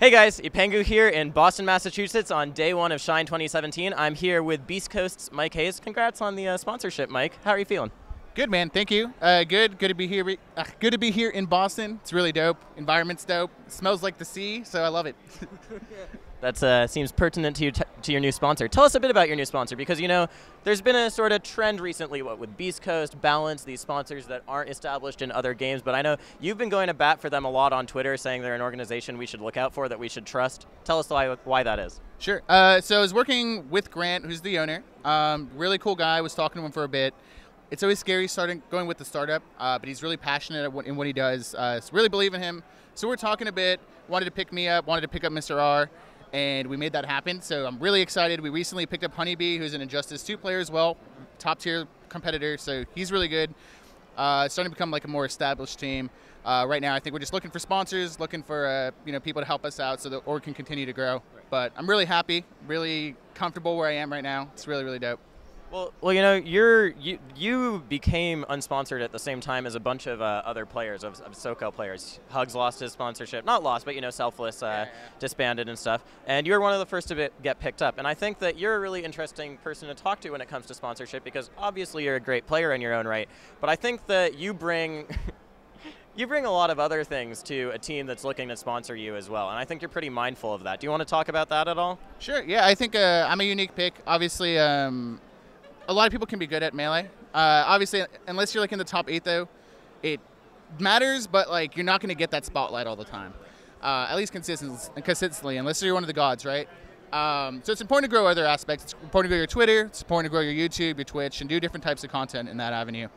Hey guys, Epengu here in Boston, Massachusetts on day one of Shine 2017. I'm here with Beast Coast's Mike Haze. Congrats on the sponsorship, Mike. How are you feeling? Good, man. Thank you. Good to be here. Good to be here in Boston. It's really dope. Environment's dope. It smells like the sea, so I love it. That seems pertinent to your new sponsor. Tell us a bit about your new sponsor, because there's been a sort of trend recently, with Beast Coast, Balance, these sponsors that aren't established in other games. But I know you've been going to bat for them a lot on Twitter, saying they're an organization we should look out for, that we should trust. Tell us why that is. Sure. So I was working with Grant, who's the owner. Really cool guy. I was talking to him for a bit. It's always scary going with the startup, but he's really passionate in what he does. So really believe in him. So we're talking a bit. Wanted to pick me up. Wanted to pick up Mr. R. And we made that happen, so I'm really excited. We recently picked up Honeybee, who's an Injustice 2 player as well, top-tier competitor, so he's really good. Starting to become like a more established team. Right now, I think we're just looking for sponsors, looking for people to help us out so that Org can continue to grow. But I'm really happy, really comfortable where I am right now. It's really, really dope. Well, you became unsponsored at the same time as a bunch of other players, of SoCal players. Hugs lost his sponsorship, not lost, but Selfless disbanded and stuff. And you were one of the first to get picked up. And I think that you're a really interesting person to talk to when it comes to sponsorship, because obviously you're a great player in your own right. But I think that you bring you bring a lot of other things to a team that's looking to sponsor you as well. And I think you're pretty mindful of that. Do you want to talk about that at all? Sure. Yeah, I think I'm a unique pick. Obviously. A lot of people can be good at Melee. Obviously, unless you're like in the top 8, though, it matters, but like you're not going to get that spotlight all the time. At least consistently, unless you're one of the gods, right? So it's important to grow other aspects. It's important to grow your Twitter. It's important to grow your YouTube, your Twitch, and do different types of content in that avenue.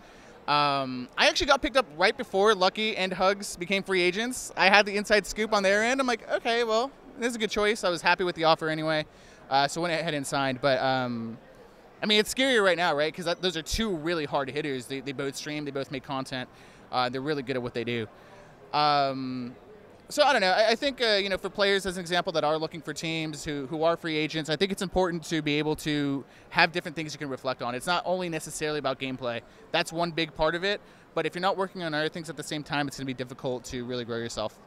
I actually got picked up right before Lucky and Hugs became free agents. I had the inside scoop on their end. I'm like, okay, well, this is a good choice. I was happy with the offer anyway, so went ahead and signed. But I mean, it's scarier right now, right? Because those are two really hard hitters. They both stream. They both make content. They're really good at what they do. So I don't know. I think, for players, as an example, that are looking for teams who are free agents, I think it's important to be able to have different things you can reflect on. It's not only necessarily about gameplay. That's one big part of it. But if you're not working on other things at the same time, it's going to be difficult to really grow yourself.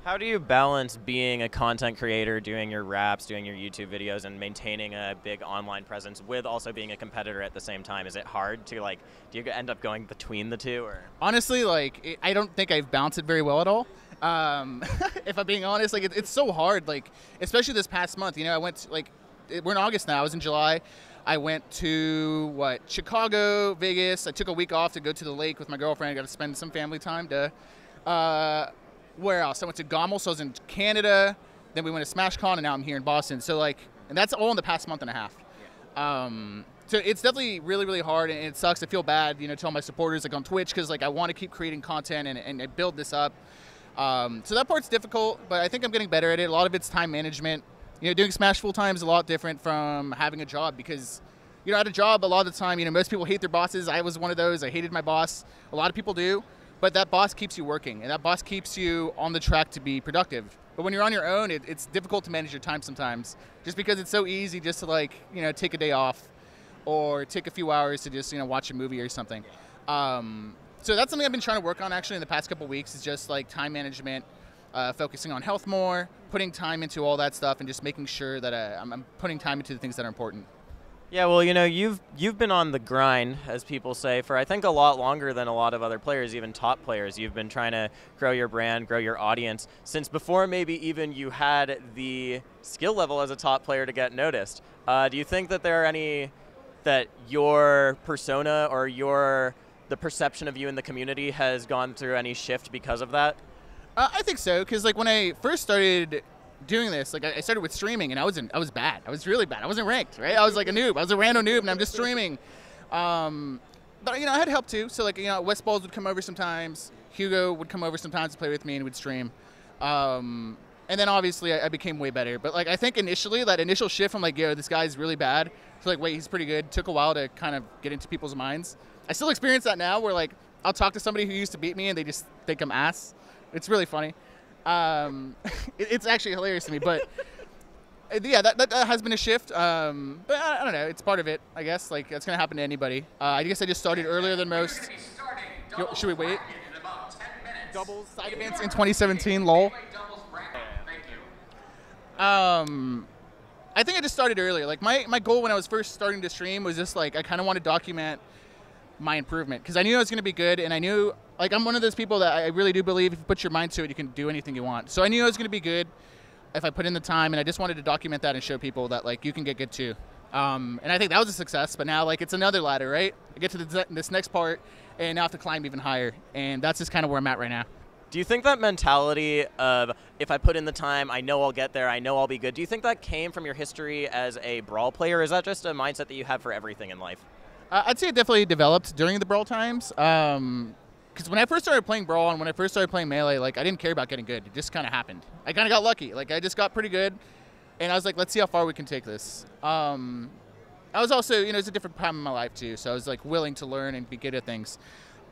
How do you balance being a content creator, doing your raps, doing your YouTube videos, and maintaining a big online presence with also being a competitor at the same time? Is it hard to, do you end up going between the two? Or? Honestly, I don't think I've balanced it very well at all. If I'm being honest, it's so hard, especially this past month. I went to, we're in August now. I was in July. I went to, Chicago, Vegas. I took a week off to go to the lake with my girlfriend. I got to spend some family time where else? I went to Gommel, so I was in Canada. Then we went to SmashCon, and now I'm here in Boston. So, and that's all in the past month and a half. Yeah. So it's definitely really, really hard, and it sucks. I feel bad, to all my supporters, on Twitch, because, I want to keep creating content and build this up. So that part's difficult, but I think I'm getting better at it. A lot of it's time management. Doing Smash full-time is a lot different from having a job, because, at a job, a lot of the time, most people hate their bosses. I was one of those. I hated my boss. A lot of people do. But that boss keeps you working, and that boss keeps you on the track to be productive. But when you're on your own, it's difficult to manage your time sometimes, just because it's so easy just to take a day off or take a few hours to just watch a movie or something. So that's something I've been trying to work on actually in the past couple of weeks, is just time management, focusing on health more, putting time into all that stuff, and just making sure that I'm putting time into the things that are important. Yeah, well, you've been on the grind, as people say, for I think a lot longer than a lot of other players, even top players. You've been trying to grow your brand, grow your audience, since before maybe even you had the skill level as a top player to get noticed. Do you think that there are that your persona or the perception of you in the community has gone through any shift because of that? I think so, because when I first started doing this, I started with streaming, and I was bad. I was really bad. I wasn't ranked, right? I was a noob. I was a random noob, and I'm just streaming. But I had help too. So West Balls would come over sometimes. Hugo would come over sometimes to play with me and would stream. And then obviously I became way better. But I think initially that initial shift from this guy's really bad to wait, he's pretty good, took a while to kind of get into people's minds. I still experience that now, where I'll talk to somebody who used to beat me and they just think I'm ass. It's really funny. It's actually hilarious to me, but yeah, that has been a shift. But I don't know, it's part of it, I guess. It's gonna happen to anybody. I guess I just started earlier than most. Should we wait? Doubles side events in 2017, lol. I think I just started earlier. Like my goal when I was first starting to stream was just like I kind of want to document my improvement because I knew I was going to be good, and I knew like I'm one of those people that I really do believe if you put your mind to it, you can do anything you want. So I knew I was going to be good if I put in the time, and I just wanted to document that and show people that like you can get good too. And I think that was a success. But now like it's another ladder, right? I get to this next part, and now I have to climb even higher, and that's just kind of where I'm at right now. Do you think that mentality of if I put in the time, I know I'll get there, I know I'll be good, do you think that came from your history as a Brawl player, or is that just a mindset that you have for everything in life? I'd say it definitely developed during the Brawl times. Because when I first started playing Brawl and when I first started playing Melee, like I didn't care about getting good. It just kind of happened. I kind of got lucky. Like I just got pretty good, and I was like, let's see how far we can take this. I was also, it's a different time in my life too, so I was like willing to learn and be good at things.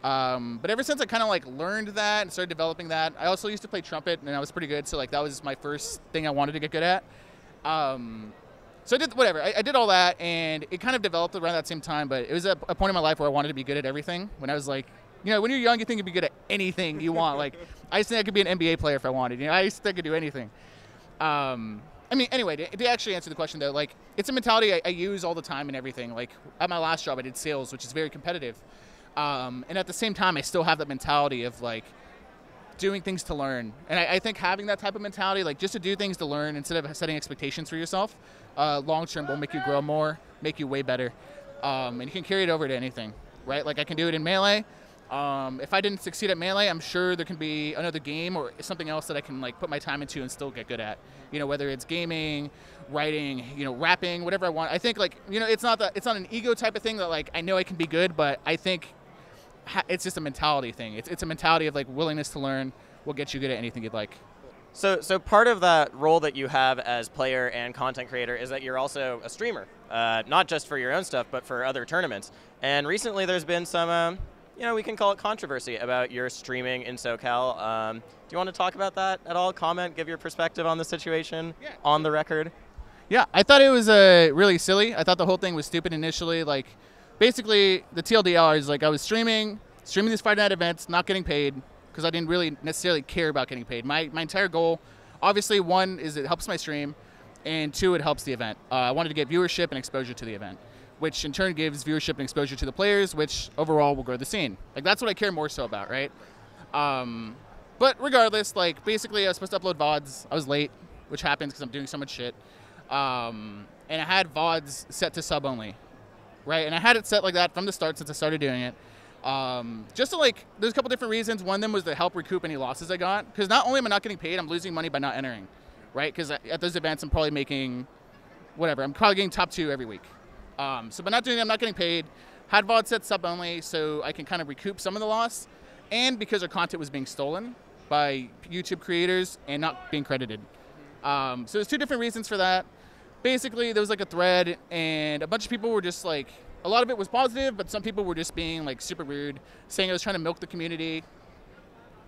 But ever since I kind of like learned that and started developing that, I also used to play trumpet, and I was pretty good. So like that was my first thing I wanted to get good at. So I did whatever. I did all that, and it kind of developed around that same time. But it was a point in my life where I wanted to be good at everything. When I was like, when you're young, you think you'd be good at anything you want. Like I used to think I could be an NBA player if I wanted. I used to think I could do anything. Anyway, to actually answer the question though, like it's a mentality I use all the time and everything. Like at my last job, I did sales, which is very competitive. And at the same time, I still have that mentality of like doing things to learn. And I think having that type of mentality, like just to do things to learn instead of setting expectations for yourself, long term will make you grow more, make you way better. And you can carry it over to anything, right? Like I can do it in Melee. If I didn't succeed at Melee, I'm sure there can be another game or something else that I can like put my time into and still get good at. Whether it's gaming, writing, rapping, whatever I want. I think like, it's not an ego type of thing that like I know I can be good, but I think it's just a mentality thing. It's a mentality of like willingness to learn will get you good at anything you'd like. So part of that role that you have as player and content creator is that you're also a streamer, not just for your own stuff, but for other tournaments. And recently there's been some, we can call it controversy about your streaming in SoCal. Do you want to talk about that at all? Comment, give your perspective on the situation on the record? Yeah, I thought it was really silly. I thought the whole thing was stupid initially. Like, basically, the TLDR is like I was streaming these Friday night events, not getting paid because I didn't really necessarily care about getting paid. My entire goal, obviously, one is it helps my stream, and two, it helps the event. I wanted to get viewership and exposure to the event, which in turn gives viewership and exposure to the players, which overall will grow the scene. Like that's what I care more so about, right? But regardless, like basically I was supposed to upload VODs. I was late, which happens because I'm doing so much shit. And I had VODs set to sub only, right? And I had it set like that from the start since I started doing it. Just to like, there's a couple different reasons. One of them was to help recoup any losses I got. Because not only am I not getting paid, I'm losing money by not entering, right? Because at those events, I'm probably making, whatever, I'm probably getting top 2 every week. So by not doing it, I'm not getting paid. Had VOD set sub only so I can kind of recoup some of the loss. And because our content was being stolen by YouTube creators and not being credited. So there's 2 different reasons for that. Basically, there was like a thread and a bunch of people were just like, a lot of it was positive, but some people were just being like super rude, saying I was trying to milk the community.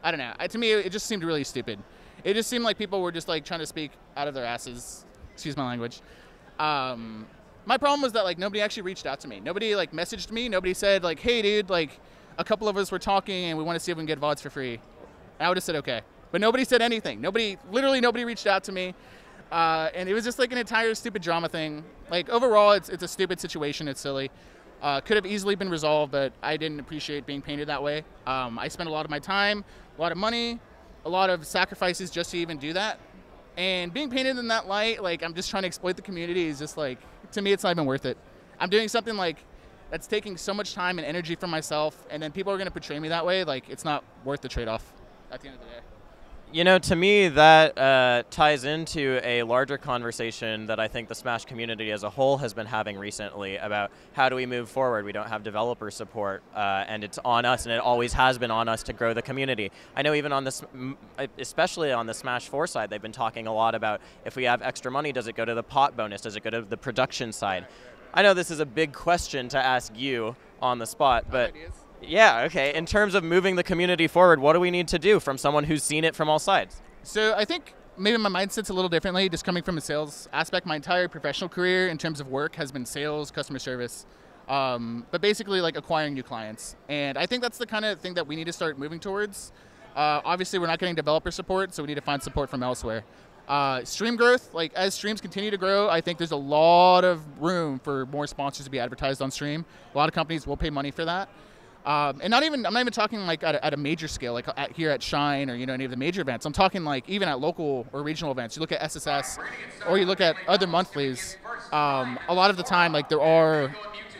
I don't know. To me, it just seemed really stupid. It just seemed like people were just like trying to speak out of their asses. Excuse my language. My problem was that like nobody actually reached out to me. Nobody like messaged me. Nobody said like, hey dude, like a couple of us were talking and we want to see if we can get VODs for free. And I would have said okay. But nobody said anything. Literally nobody reached out to me. And it was just like an entire stupid drama thing. Like overall, it's a stupid situation. It's silly. Could have easily been resolved, but I didn't appreciate being painted that way. I spent a lot of my time, a lot of money, a lot of sacrifices just to even do that. And being painted in that light, like I'm just trying to exploit the community is just like, to me, it's not even worth it. I'm doing something like that's taking so much time and energy from myself, and then people are going to portray me that way. Like it's not worth the trade-off at the end of the day. To me, that ties into a larger conversation that I think the Smash community as a whole has been having recently about how do we move forward. We don't have developer support, and it's on us, and it always has been on us to grow the community. I know even on this, especially on the Smash 4 side, they've been talking a lot about if we have extra money, does it go to the pot bonus? Does it go to the production side? I know this is a big question to ask you on the spot, but... Yeah, okay. In terms of moving the community forward, what do we need to do from someone who's seen it from all sides? So I think maybe my mindset's a little differently, just coming from a sales aspect. My entire professional career in terms of work has been sales, customer service, but basically like acquiring new clients. And I think that's the kind of thing that we need to start moving towards. Obviously, we're not getting developer support, so we need to find support from elsewhere. Stream growth, like as streams continue to grow, I think there's a lot of room for more sponsors to be advertised on stream. A lot of companies will pay money for that. And I'm not even talking like at a major scale, like here at Shine or any of the major events. I'm talking like even at local or regional events. You look at SSS, or you look at other monthlies. A lot of the time, like there are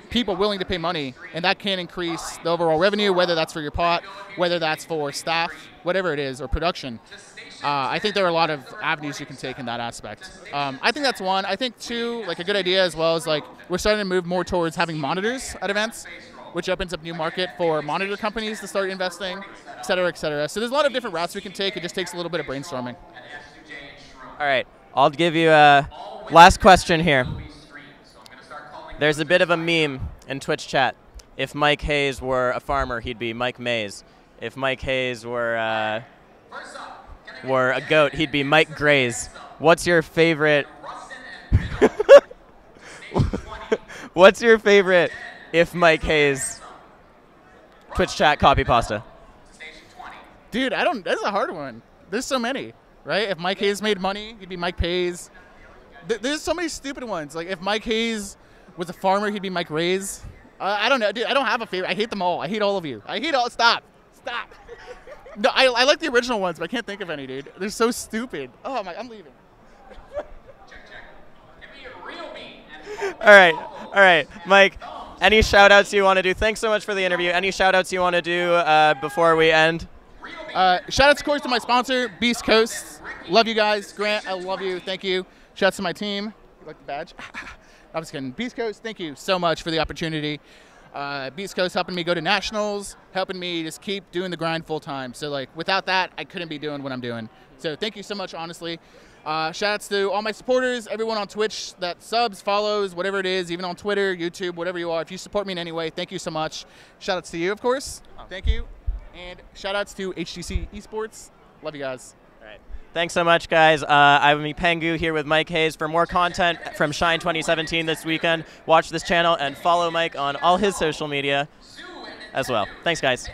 people willing to pay money, and that can increase the overall revenue, whether that's for your pot, whether that's for staff, whatever it is, or production. I think there are a lot of avenues you can take in that aspect. I think that's one. I think two, like a good idea as well is like we're starting to move more towards having monitors at events, which opens up new market for monitor companies to start investing, et cetera, et cetera. So there's a lot of different routes we can take. It just takes a little bit of brainstorming. All right, I'll give you a last question here. There's a bit of a meme in Twitch chat. If Mike Haze were a farmer, he'd be Mike Maze. If Mike Haze were a goat, he'd be Mike Graze. What's your favorite? What's your favorite if Mike Haze Twitch chat copy pasta? Dude, that's a hard one. There's so many, right? If Mike Haze made money, he'd be Mike Pays. There's so many stupid ones. Like if Mike Haze was a farmer, he'd be Mike Rays. I don't know, dude. I don't have a favorite. I hate them all. I hate all of you. I hate all. Stop. No, I like the original ones, but I can't think of any, dude. They're so stupid. Oh my, I'm leaving. Check. Give me a real beat. All right, Mike. Any shout outs you want to do? Thanks so much for the interview. Any shout outs you want to do before we end? Shout outs, of course, to my sponsor, Beast Coast. Love you guys. Grant, I love you. Thank you. Shout outs to my team. You like the badge? I'm just kidding. Beast Coast, thank you so much for the opportunity. Beast Coast helping me go to nationals, helping me just keep doing the grind full time. So like without that, I couldn't be doing what I'm doing. So thank you so much, honestly. Shout outs to all my supporters, everyone on Twitch that subs, follows, whatever it is, even on Twitter, YouTube, whatever you are. If you support me in any way, thank you so much. Shout outs to you, of course. Thank you. And shout outs to HTC Esports. Love you guys. All right. Thanks so much, guys. I'm Epengu here with Mike Haze. For more content from Shine 2017 this weekend, watch this channel and follow Mike on all his social media as well. Thanks, guys.